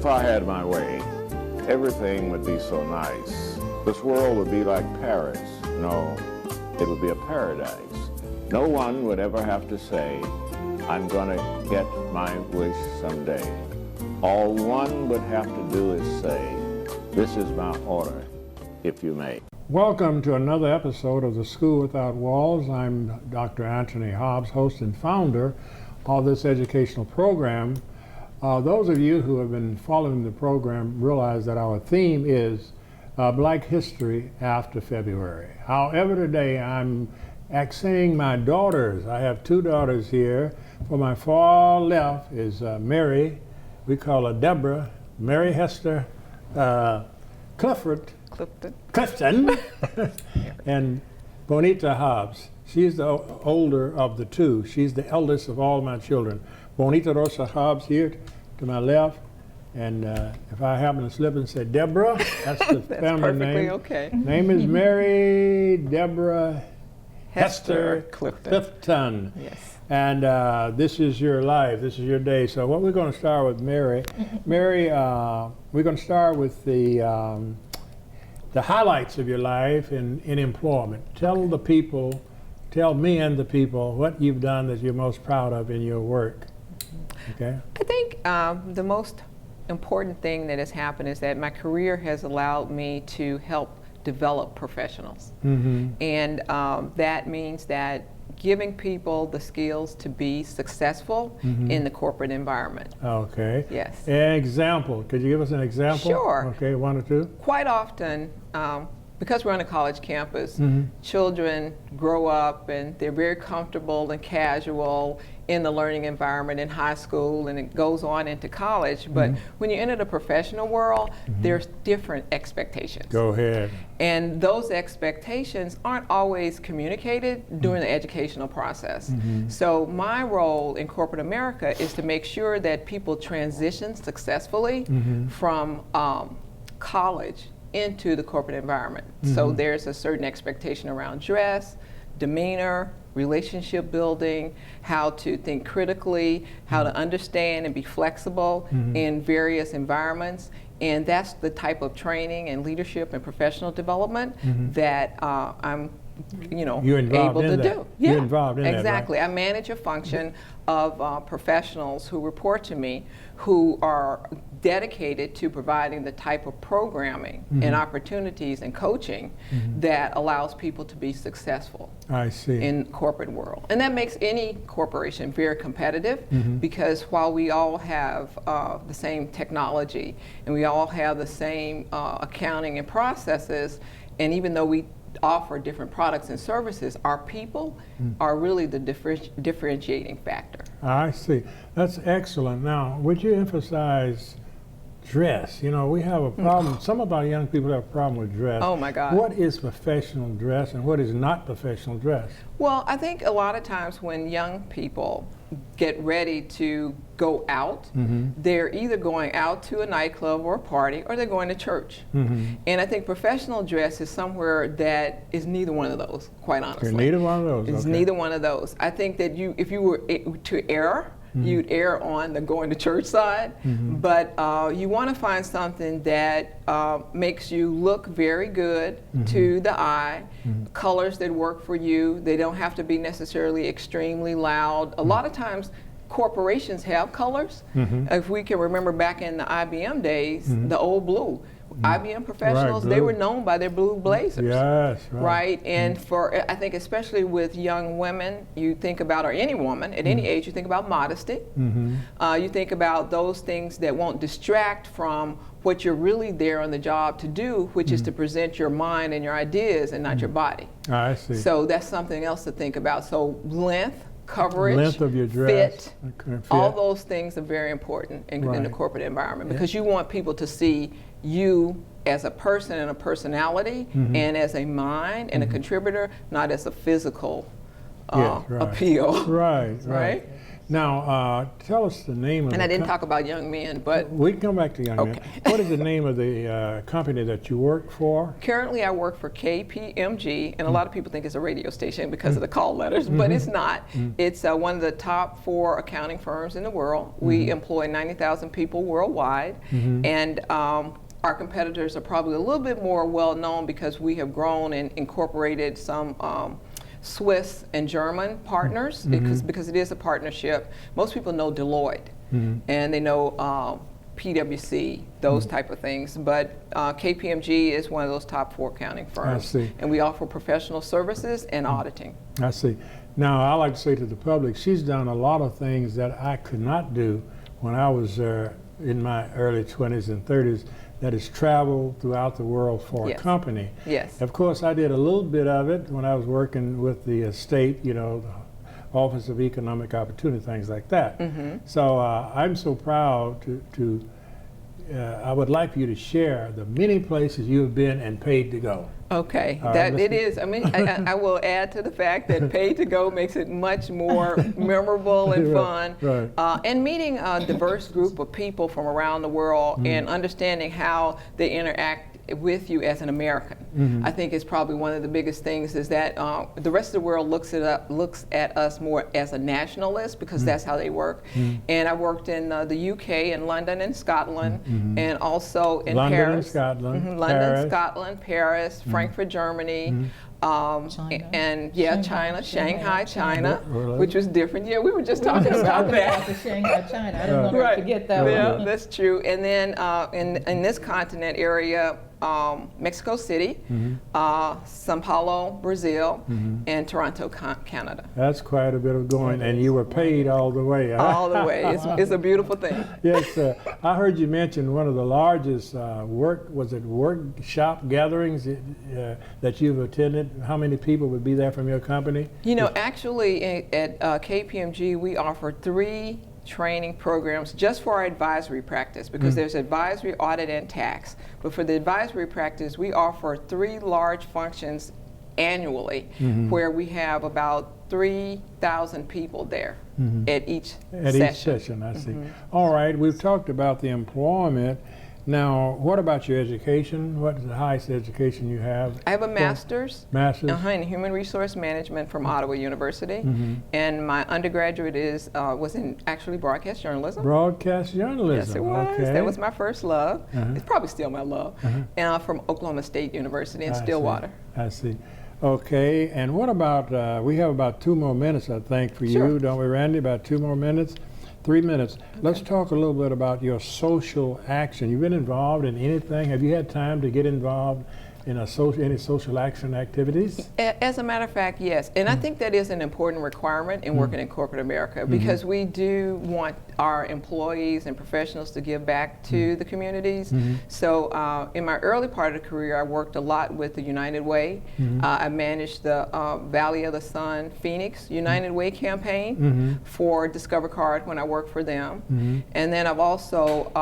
If I had my way, everything would be so nice. This world would be like Paris. No, it would be a paradise. No one would ever have to say, I'm gonna get my wish someday. All one would have to do is say, this is my order, if you may. Welcome to another episode of The School Without Walls. I'm Dr. Anthony Hobbs, host and founder of this educational program. Those of you who have been following the program realize that our theme is Black History after February. However, today I'm accenting my daughters. I have two daughters here. For my far left is Mary, we call her Deborah, Mary Hester, Clifton, and Bonita Hobbs. She's the older of the two. She's the eldest of all my children. Bonita Rosa Hobbs here to my left, and if I happen to slip and say Deborah, that's the that's family perfectly name. Okay. Name is Mary Deborah Hester Clifton. Yes. And this is your life, this is your day. So what we're going to start with Mary. Mary, we're going to start with the highlights of your life in employment. Tell the people, tell me and the people what you've done that you're most proud of in your work. Okay. I think the most important thing that has happened is that my career has allowed me to help develop professionals. Mm-hmm. And that means that giving people the skills to be successful in the corporate environment. Okay. Yes. An example. Could you give us an example? Sure. Okay, one or two. Quite often, because we're on a college campus, children grow up and they're very comfortable and casual in the learning environment in high school, and it goes on into college. But when you enter the professional world, there's different expectations. Go ahead. And those expectations aren't always communicated during the educational process. So my role in corporate America is to make sure that people transition successfully from college into the corporate environment. So there's a certain expectation around dress, demeanor, relationship building, how to think critically, how to understand and be flexible in various environments. And that's the type of training and leadership and professional development that I'm able to do. Yeah, you're involved in exactly. that, right? I manage a function of professionals who report to me who are dedicated to providing the type of programming and opportunities and coaching that allows people to be successful I see. in corporate world. And that makes any corporation very competitive because while we all have the same technology and we all have the same accounting and processes, and even though we offer different products and services, our people are really the differentiating factor. I see. That's excellent. Now, would you emphasize dress? You know, we have a problem. Some of our young people have a problem with dress. Oh my God. What is professional dress and what is not professional dress? Well, I think a lot of times when young people get ready to go out, they're either going out to a nightclub or a party, or they're going to church. And I think professional dress is somewhere that is neither one of those, quite honestly. Neither one of those. It's okay. neither one of those. I think that if you were to err, you'd err on the going to church side, but you want to find something that makes you look very good to the eye, colors that work for you. They don't have to be necessarily extremely loud. A lot of times corporations have colors. If we can remember back in the IBM days, the old blue. IBM professionals, they were known by their blue blazers. Yes, right. And for, I think especially with young women, you think about, or any woman at any age, you think about modesty. You think about those things that won't distract from what you're really there on the job to do, which is to present your mind and your ideas and not your body. I see. So that's something else to think about. So length, coverage, length of your dress, fit, all those things are very important in the corporate environment because you want people to see you as a person and a personality and as a mind and a contributor, not as a physical appeal. Right. Now, tell us the name of And the I didn't talk about young men, but We can come back to young men. Okay. What is the name of the company that you work for? currently I work for KPMG, and a lot of people think it's a radio station because of the call letters, but it's not. It's one of the top 4 accounting firms in the world. We employ 90,000 people worldwide, and our competitors are probably a little bit more well known because we have grown and incorporated some Swiss and German partners because it is a partnership. Most people know Deloitte and they know PwC, those type of things, but KPMG is one of those top 4 accounting firms. I see. And we offer professional services and auditing. I see. Now, I like to say to the public, she's done a lot of things that I could not do when I was in my early 20s and 30s. That is travel throughout the world for a company. Yes. Of course, I did a little bit of it when I was working with the state, you know, the Office of Economic Opportunity, things like that. So I'm so proud to I would like for you to share the many places you have been and paid to go. Okay, right, it is. I mean, I will add to the fact that paid to go makes it much more memorable and fun. Right. And meeting a diverse group of people from around the world and understanding how they interact with you as an American, I think is probably one of the biggest things. Is that the rest of the world looks at us more as a nationalist because that's how they work. And I worked in the UK and London and Scotland, and also in London Paris, and Scotland, London, Paris. Scotland, Paris, Frankfurt, Germany. China. And China, Shanghai, China, Really? which was different. Yeah, we were just talking about that. Shanghai, China. I don't want to forget that Yeah, one. that's true. And then in this continent area, Mexico City, Sao Paulo, Brazil, and Toronto, Canada. That's quite a bit of going, and you were paid all the way. Huh? All the way. It's a beautiful thing. Yes, I heard you mention one of the largest workshop gatherings that you've attended. How many people would be there from your company? You know, actually at KPMG, we offer 3 training programs just for our advisory practice because there's advisory, audit, and tax. But for the advisory practice, we offer 3 large functions annually where we have about 3,000 people there at each session. Each session, I see. All right, we've talked about the employment. Now, what about your education? What is the highest education you have? I have a master's in human resource management from Ottawa University, and my undergraduate was in actually broadcast journalism. Broadcast journalism. Yes, it was. Okay. That was my first love. It's probably still my love. From Oklahoma State University in Stillwater. I see. Okay, and what about, we have about 2 more minutes, I think, for you, don't we, Randy? About 2 more minutes? 3 minutes. Okay. Let's talk a little bit about your social action. You've been involved in anything? Have you had time to get involved in any social action activities? As a matter of fact, yes. And I think that is an important requirement in working in corporate America because we do want our employees and professionals to give back to the communities. So in my early part of the career, I worked a lot with the United Way. I managed the Valley of the Sun Phoenix United Way campaign for Discover Card when I worked for them. And then I've also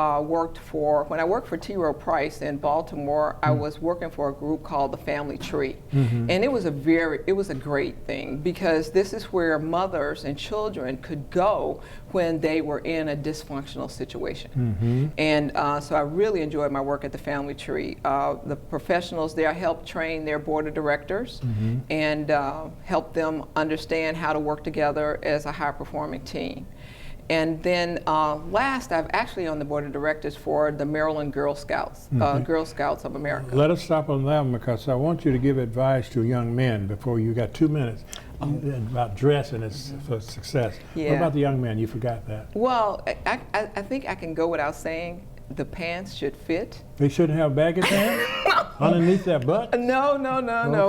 when I worked for T. Rowe Price in Baltimore, I was working for a group called the Family Tree. And it was a great thing because this is where mothers and children could go when they were in a dysfunctional situation. And so I really enjoyed my work at the Family Tree. The professionals there helped train their board of directors and help them understand how to work together as a high-performing team. And then last, I'm actually on the board of directors for the Maryland Girl Scouts, Girl Scouts of America. Let us stop on that one because I want you to give advice to young men before you got 2 minutes about dressing for success. Yeah. What about the young men? You forgot that. Well, I think I can go without saying the pants should fit. They shouldn't have baggy pants underneath their butt? No.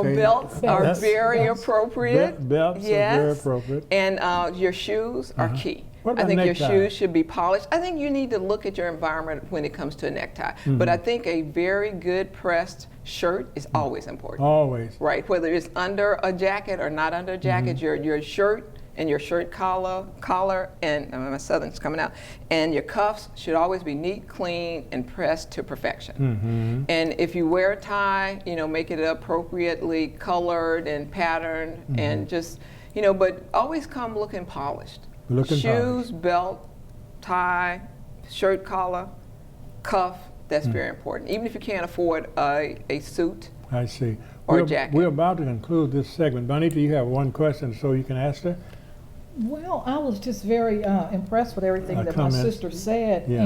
Okay. Belts are very appropriate. Belts are very appropriate. And your shoes are key. What about I think neckties? your shoes should be polished. I think you need to look at your environment when it comes to a necktie. But I think a very good pressed shirt is always important. Always. Right, whether it's under a jacket or not under a jacket, your shirt and your shirt collar, and my Southern's coming out, and your cuffs should always be neat, clean, and pressed to perfection. And if you wear a tie, make it appropriately colored and patterned, and just, but always come looking polished. Looking shoes, polished. belt, tie, shirt collar, cuff. That's very important. Even if you can't afford a suit I see. or a jacket. We're about to conclude this segment. Bonita, you have one question, so you can ask her. Well, I was just very impressed with everything that my Comment. sister said. Yeah.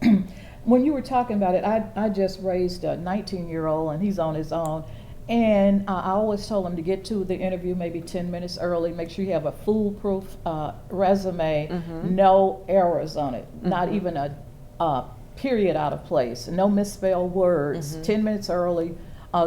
And when you were talking about it, I just raised a 19-year-old, and he's on his own. And I always told him to get to the interview maybe 10 minutes early. Make sure you have a foolproof resume, no errors on it, not even a period out of place, no misspelled words, 10 minutes early,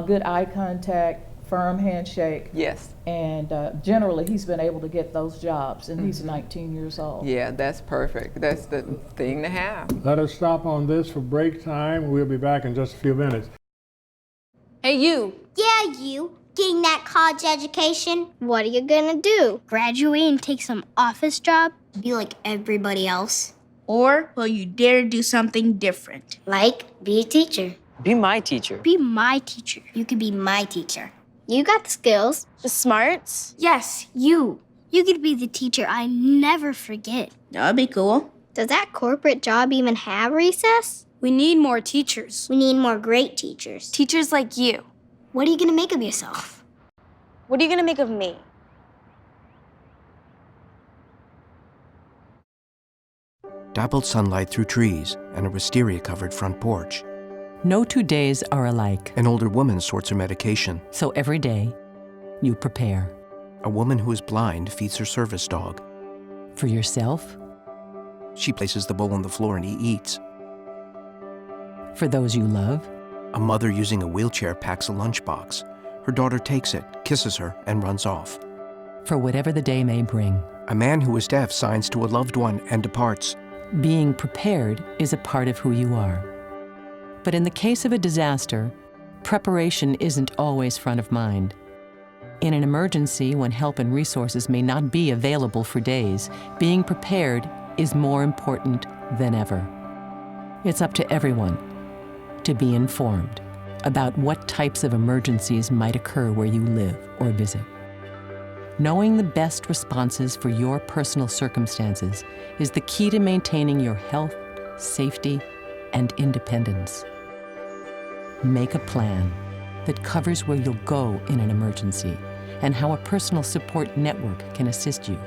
good eye contact, firm handshake. Yes. And generally, he's been able to get those jobs, and he's 19 years old. Yeah, that's perfect. That's the thing to have. Let us stop on this for break time. We'll be back in just a few minutes. Hey, you. Yeah, you. Getting that college education? What are you gonna do? Graduate and take some office job? Be like everybody else? Or will you dare do something different? Like, be a teacher. Be my teacher. Be my teacher. You could be my teacher. You got the skills. The smarts? Yes, you. You could be the teacher I never forget. That'd be cool. Does that corporate job even have recess? We need more teachers. We need more great teachers. Teachers like you. What are you gonna make of yourself? What are you gonna make of me? Dappled sunlight through trees and a wisteria-covered front porch. No 2 days are alike, An older woman sorts her medication. so every day you prepare A woman who is blind feeds her service dog. for yourself, She places the bowl on the floor and he eats. for those you love, A mother using a wheelchair packs a lunchbox. Her daughter takes it, kisses her, and runs off. for whatever the day may bring. A man who is deaf signs to a loved one and departs. Being prepared is a part of who you are. But in the case of a disaster, preparation isn't always front of mind. In an emergency, when help and resources may not be available for days, being prepared is more important than ever. It's up to everyone to be informed about what types of emergencies might occur where you live or visit. Knowing the best responses for your personal circumstances is the key to maintaining your health, safety, and independence. Make a plan that covers where you'll go in an emergency and how a personal support network can assist you.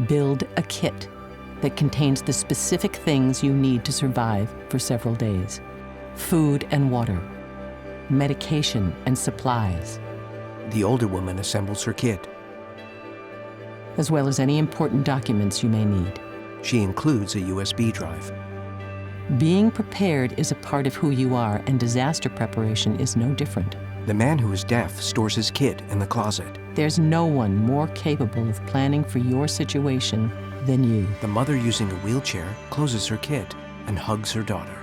Build a kit that contains the specific things you need to survive for several days: food and water, medication and supplies, The older woman assembles her kit. as well as any important documents you may need. She includes a USB drive. Being prepared is a part of who you are, and disaster preparation is no different. The man who is deaf stores his kit in the closet. There's no one more capable of planning for your situation than you. The mother using a wheelchair closes her kit and hugs her daughter.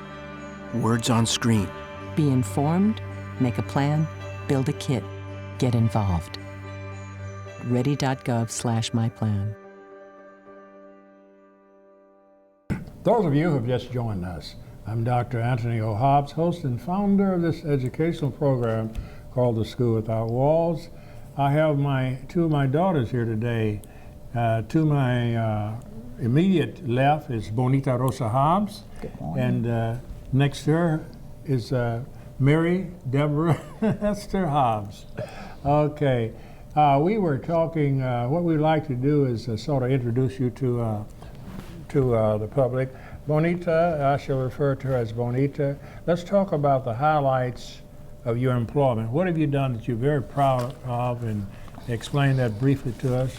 Words on screen. Be informed, make a plan, build a kit, get involved. ready.gov/myplan. Those of you who have just joined us, I'm Dr. Anthony O. Hobbs, host and founder of this educational program called The School Without Walls. I have two of my daughters here today. To my immediate left is Bonita Rosa Hobbs. Good morning. And next to her is Mary Deborah Hester Hobbs. Okay, we were talking, what we'd like to do is sort of introduce you to the public. Bonita, I shall refer to her as Bonita. Let's talk about the highlights of your employment. What have you done that you're very proud of, and explain that briefly to us?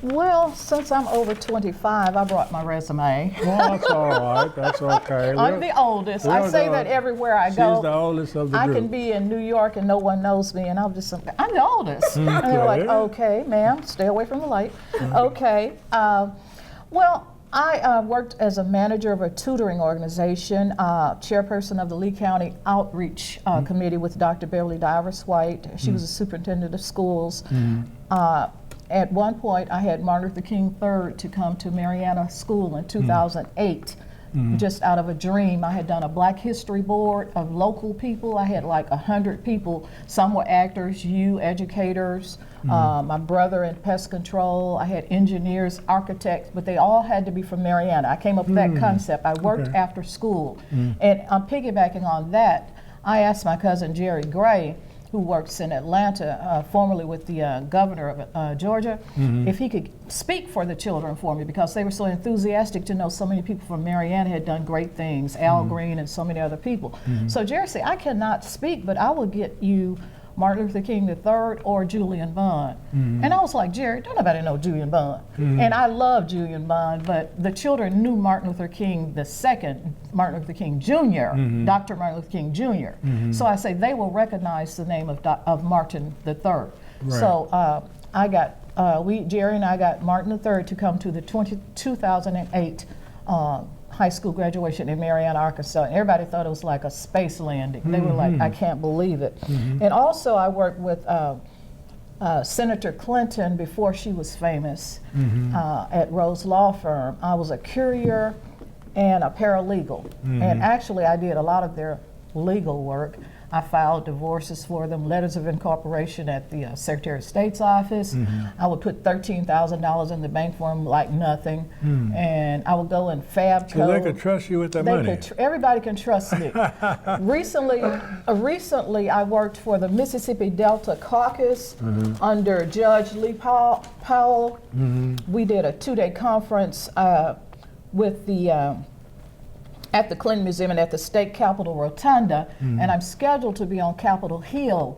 Well, since I'm over 25, I brought my resume. Well, that's all right. That's okay. I'm the oldest. I say that everywhere I go. She's the oldest of the I group. can be in New York and no one knows me, and I'm just, I'm the oldest. And they're like, okay, ma'am, stay away from the light. Okay. Well, I worked as a manager of a tutoring organization, chairperson of the Lee County Outreach Committee with Dr. Beverly Divers White. She was the superintendent of schools. At one point, I had Martin Luther King III to come to Mariana School in 2008 just out of a dream. I had done a Black History board of local people. I had like 100 people. Some were actors, educators, my brother in pest control. I had engineers, architects, but they all had to be from Mariana. I came up with that concept. I worked after school. And I'm piggybacking on that. I asked my cousin Jerry Gray, who works in Atlanta, formerly with the governor of Georgia, if he could speak for the children for me, because they were so enthusiastic to know so many people from Mariana had done great things, Al Green and so many other people. So Jerry said, I cannot speak, but I will get you Martin Luther King III or Julian Bond. And I was like, Jerry, don't nobody know Julian Bond. And I love Julian Bond, but the children knew Martin Luther King II, Martin Luther King Jr., Dr. Martin Luther King Jr. So I say they will recognize the name of Martin III. Right. So I got, Jerry and I got Martin III to come to the 2008 high school graduation in Mariana, Arkansas. And everybody thought it was like a space landing. They were like, I can't believe it. And also I worked with Senator Clifton before she was famous at Rose Law Firm. I was a courier and a paralegal. And actually I did a lot of their legal work. I filed divorces for them, letters of incorporation at the Secretary of State's office. I would put $13,000 in the bank for them like nothing. And I would go and fab code. So they could trust you with their money. Everybody can trust me. Recently I worked for the Mississippi Delta Caucus under Judge Lee Powell. We did a 2-day conference with the at the Clinton Museum and at the State Capitol Rotunda, and I'm scheduled to be on Capitol Hill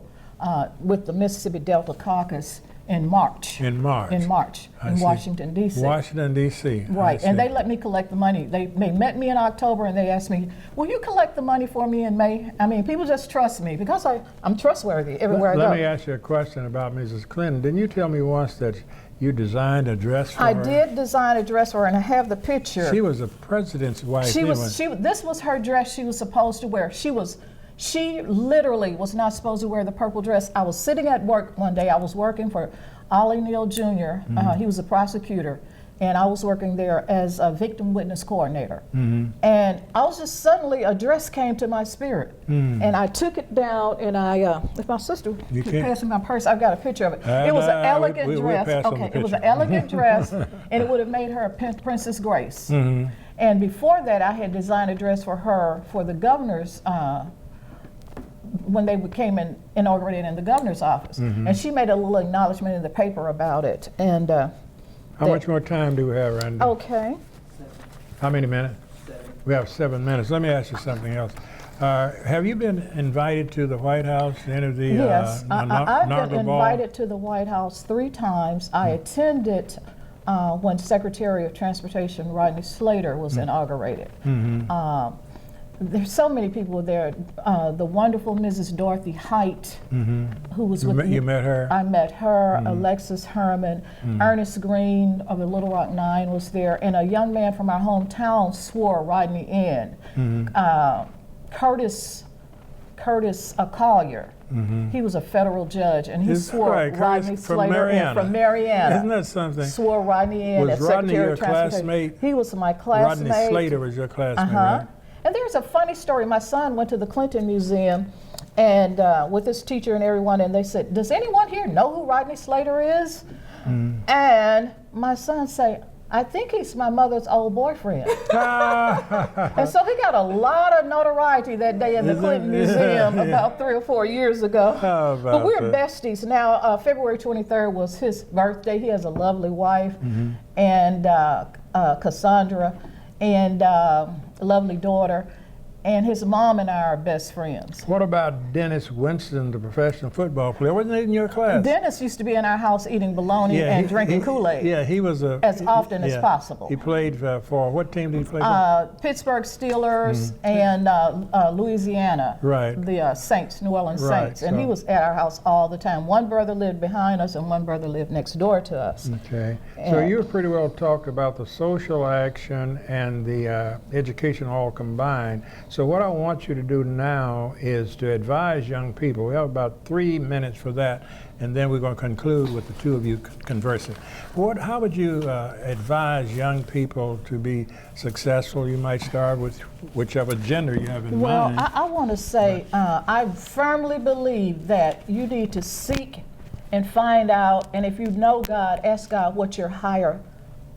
with the Mississippi Delta Caucus in March. In Washington, D.C. Washington, D.C. Right, and they let me collect the money. They met me in October and they asked me, will you collect the money for me in May? I mean, people just trust me because I'm trustworthy everywhere I go. Let me ask you a question about Mrs. Clinton. Didn't you tell me once that you designed a dress for her? I did design a dress for her, and I have the picture. She was a president's wife. This was her dress she was supposed to wear. She literally was not supposed to wear the purple dress. I was sitting at work one day. I was working for Ollie Neal Jr. He was a prosecutor, and I was working there as a victim witness coordinator. And I was just suddenly, a dress came to my spirit. And I took it down, and if my sister could pass me my purse, I've got a picture of it. It was an elegant dress. It was an elegant dress, and it would have made her a Princess Grace. And before that, I had designed a dress for her for the governor's when they came in, inaugurated in the governor's office. And she made a little acknowledgement in the paper about it. And how much more time do we have, Randy? Okay. How many minutes? 7. We have 7 minutes. Let me ask you something else. Have you been invited to the White House to enter the Yes, I've been invited to the White House 3 times. I attended when Secretary of Transportation Rodney Slater was inaugurated. There's so many people there. The wonderful Mrs. Dorothy Height, who was with me. You met her? I met her. Alexis Herman, Ernest Green of the Little Rock Nine was there, and a young man from our hometown swore Rodney in. Curtis Collier. He was a federal judge, and he swore Rodney Slater in from Mariana. Isn't that something? Swore Rodney in as Secretary of Transportation. Was Rodney your classmate? He was my classmate. Rodney Slater was your classmate, right? And there's a funny story. My son went to the Clinton Museum and with his teacher and everyone, and they said, does anyone here know who Rodney Slater is? And my son said, I think he's my mother's old boyfriend. And so he got a lot of notoriety that day in the Clinton Museum about 3 or 4 years ago. But we're besties. Now, February 23rd was his birthday. He has a lovely wife, and Cassandra, and a lovely daughter. And his mom and I are best friends. What about Dennis Winston, the professional football player? Wasn't he in your class? Dennis used to be in our house eating bologna and drinking Kool-Aid. Yeah, he was as often as possible. He played for, what team did he play for? Pittsburgh Steelers and Louisiana. Right. The Saints, New Orleans Saints. And he was at our house all the time. One brother lived behind us and one brother lived next door to us. Okay. So you pretty well talked about the social action and the education all combined. So what I want you to do now is to advise young people. We have about 3 minutes for that, and then we're going to conclude with the two of you conversing. How would you advise young people to be successful? You might start with whichever gender you have in mind. Well, I want to say I firmly believe that you need to seek and find out, and if you know God, ask God what your higher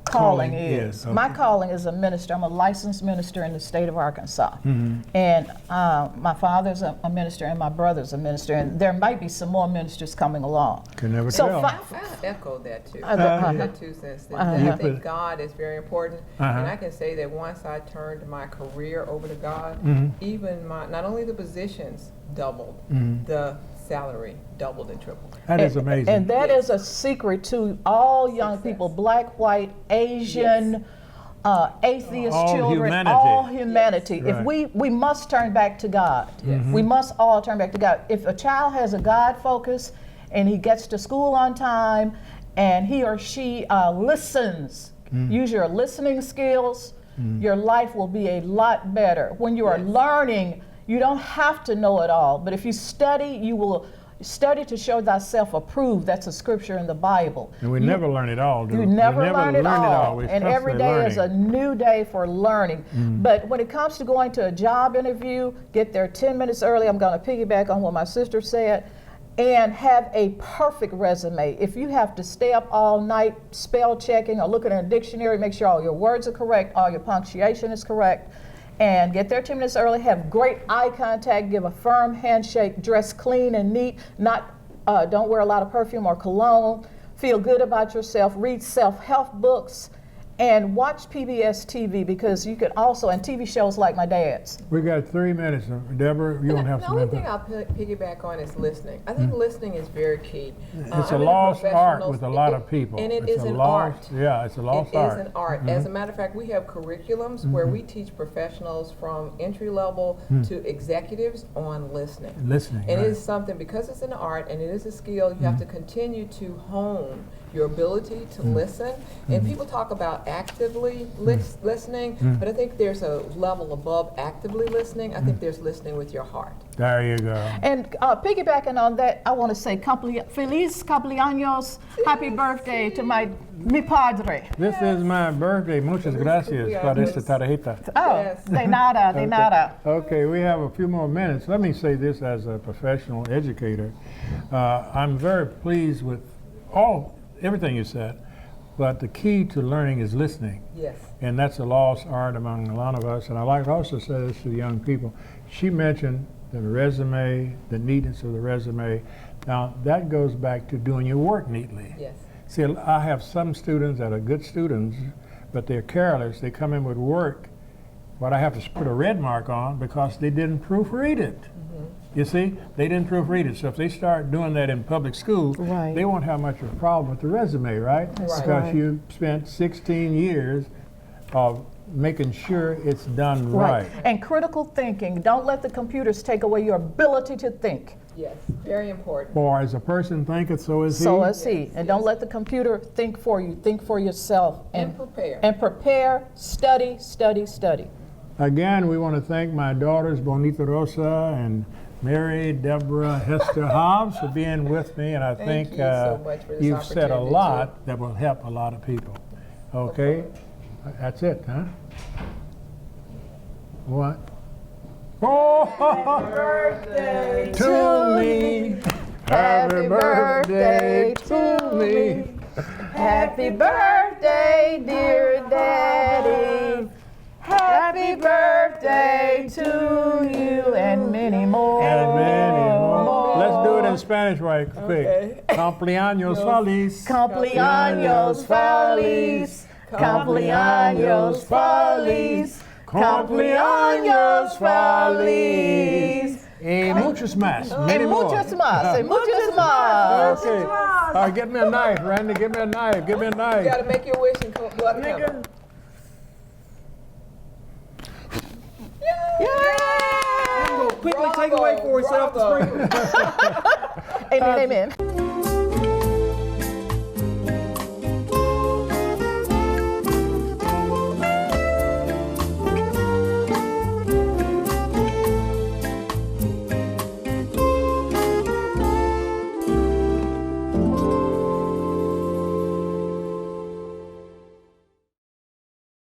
calling is. Okay. My calling is a minister. I'm a licensed minister in the state of Arkansas. And my father's a minister and my brother's a minister, and there might be some more ministers coming along. Can never tell. I echo that too. That 2 cents. I think God is very important, and I can say that once I turned my career over to God, even not only the positions doubled, the salary doubled and tripled. That is amazing. And that is a secret to all young people, black, white, Asian, atheist all children, humanity. all humanity. Yes. If we must turn back to God. We must all turn back to God. If a child has a God focus and he gets to school on time and he or she listens, use your listening skills, your life will be a lot better. When you are learning, you don't have to know it all, but if you study, you will study to show thyself approved. That's a scripture in the Bible. And we never learn it all, do we? You never learn it all. We're And every day constantly is a new day for learning. But when it comes to going to a job interview, get there 10 minutes early. I'm going to piggyback on what my sister said. And have a perfect resume. If you have to stay up all night spell checking or looking in a dictionary, make sure all your words are correct, all your punctuation is correct. And get there 10 minutes early, have great eye contact, give a firm handshake, dress clean and neat, don't wear a lot of perfume or cologne, feel good about yourself, read self-help books, and watch PBS TV, because you can also, and TV shows like my dad's. We got 3 minutes. Deborah, you don't have The to. only thing I'll piggyback on is listening. I think listening is very key. It's a lost art with a lot of people. And it's is an art. Yeah, it's a lost art. It is an art. As a matter of fact, we have curriculums where we teach professionals from entry level to executives on listening. Listening, And right. it is something, because it's an art and it is a skill, you have to continue to hone your ability to listen. And people talk about actively listening, but I think there's a level above actively listening. I think there's listening with your heart. There you go. And piggybacking on that, I want to say feliz cumpleaños, happy birthday to mi padre. This is my birthday. Muchas gracias por esta tarjeta. Oh, Yes. de nada, de nada. Okay, we have a few more minutes. Let me say this as a professional educator. I'm very pleased with everything you said, but the key to learning is listening. Yes. And that's a lost art among a lot of us. And I like to also say this to the young people. She mentioned the resume, the neatness of the resume. Now, that goes back to doing your work neatly. Yes. See, I have some students that are good students, but they're careless. They come in with work, but I have to put a red mark on because they didn't proofread it. You see, they didn't proofread it. So if they start doing that in public school, Right. they won't have much of a problem with the resume, right? That's Because right. you spent 16 years of making sure it's done right. And critical thinking. Don't let the computers take away your ability to think. Yes. Very important. For as a person thinketh, so is he. So is he. Yes, And don't yes. let the computer think for you. Think for yourself. And prepare. And prepare, study, study, study. Again, we want to thank my daughters, Bonita, Rosa, and Mary, Deborah, Hester, Hobbs, for being with me. And I Thank think you so much for this you've said a opportunity, lot that will help a lot of people. Okay? That's it, huh? What? Oh, happy birthday to me. Happy birthday to me. Happy birthday, dear Daddy. Happy birthday to you, and many more. And many more. Let's do it in Spanish right quick. Okay. Cumpleaños feliz. Cumpleaños feliz. Cumpleaños feliz. Cumpleaños feliz. Y muchos más. And Many more. muchos más. And muchos más. Okay. All right, get me a knife, Randy. Give me a knife. Give me a You knife. got to make your wish and go out of heaven. Yeah. Quickly take away for yourself the Bravo. sprinkler. Amen, amen.